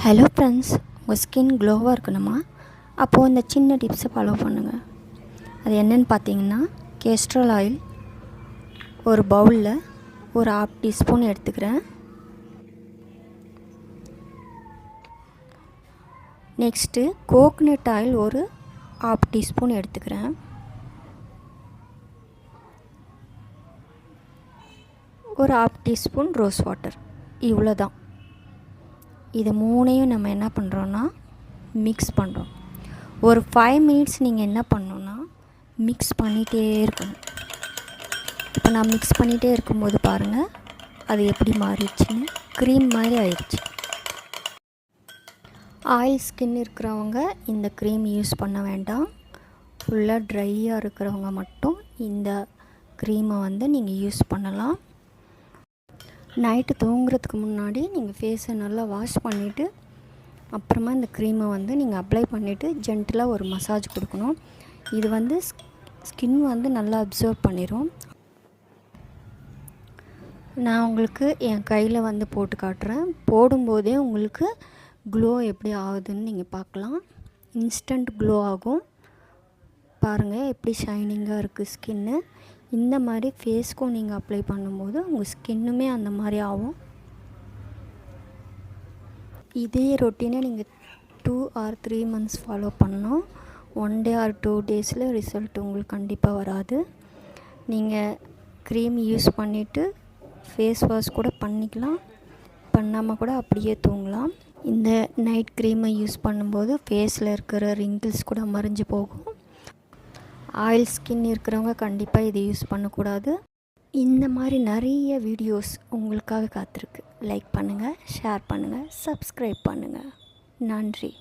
Hello friends, உங்கள் skin க்ளோவாக இருக்கணுமா? அப்போது இந்த சின்ன டிப்ஸை ஃபாலோ பண்ணுங்கள். அது என்னென்னு பார்த்தீங்கன்னா, கேஸ்ட்ரால் ஆயில் ஒரு பவுலில் ஒரு 1/2 டீஸ்பூன் எடுத்துக்கிறேன். நெக்ஸ்ட்டு கோகனட் ஆயில் ஒரு 1/2 டீஸ்பூன் எடுத்துக்கிறேன். ஒரு 1/2 டீஸ்பூன் ரோஸ் வாட்டர், இவ்வளோ தான். இது மூணையும் நம்ம என்ன பண்ணுறோன்னா மிக்ஸ் பண்ணுறோம். ஒரு 5 மினிட்ஸ் நீங்கள் என்ன பண்ணணுன்னா மிக்ஸ் பண்ணிகிட்டே இருக்கணும். இப்போ நான் மிக்ஸ் பண்ணிகிட்டே இருக்கும்போது பாருங்கள், அது எப்படி மாறிடுச்சுன்னு, க்ரீம் மாதிரி ஆயிடுச்சு. ஆயில் ஸ்கின் இருக்கிறவங்க இந்த க்ரீம் யூஸ் பண்ண வேண்டாம். ஃபுல்லாக ட்ரையாக இருக்கிறவங்க மட்டும் இந்த க்ரீமை நீங்கள் யூஸ் பண்ணலாம். நைட்டு தூங்குறதுக்கு முன்னாடி நீங்கள் ஃபேஸை நல்லா வாஷ் பண்ணிவிட்டு அப்புறமா இந்த க்ரீமை நீங்கள் அப்ளை பண்ணிவிட்டு ஜென்டிலாக ஒரு மசாஜ் கொடுக்கணும். இது ஸ்கின் நல்லா அப்சர்வ் பண்ணிடும். நான் உங்களுக்கு என் கையில் போட்டு காட்டுறேன். போடும்போதே உங்களுக்கு க்ளோ எப்படி ஆகுதுன்னு நீங்கள் பார்க்கலாம். இன்ஸ்டன்ட் க்ளோ ஆகும். பாருங்கள் எப்படி ஷைனிங்காக இருக்குது ஸ்கின்னு. இந்த மாதிரி ஃபேஸ்க்கும் நீங்கள் அப்ளை பண்ணும்போது உங்கள் ஸ்கின்னுமே அந்த மாதிரி ஆகும். இதே ரொட்டீனை நீங்கள் 2 or 3 months ஃபாலோ பண்ணணும். 1 day or 2 days ரிசல்ட் உங்களுக்கு கண்டிப்பாக வராது. நீங்கள் க்ரீம் யூஸ் பண்ணிவிட்டு ஃபேஸ் வாஷ் கூட பண்ணிக்கலாம், பண்ணாமல் கூட அப்படியே தூங்கலாம். இந்த நைட் க்ரீமை யூஸ் பண்ணும்போது ஃபேஸில் இருக்கிற ரிங்கிள்ஸ் கூட மறைஞ்சு போகும். ஆயில் ஸ்கின் இருக்கிறவங்க கண்டிப்பாக இதை யூஸ் பண்ணக்கூடாது. இந்த மாதிரி நிறைய வீடியோஸ் உங்களுக்காக காத்திருக்கு. லைக் பண்ணுங்கள், ஷேர் பண்ணுங்கள், சப்ஸ்கிரைப் பண்ணுங்கள். நன்றி.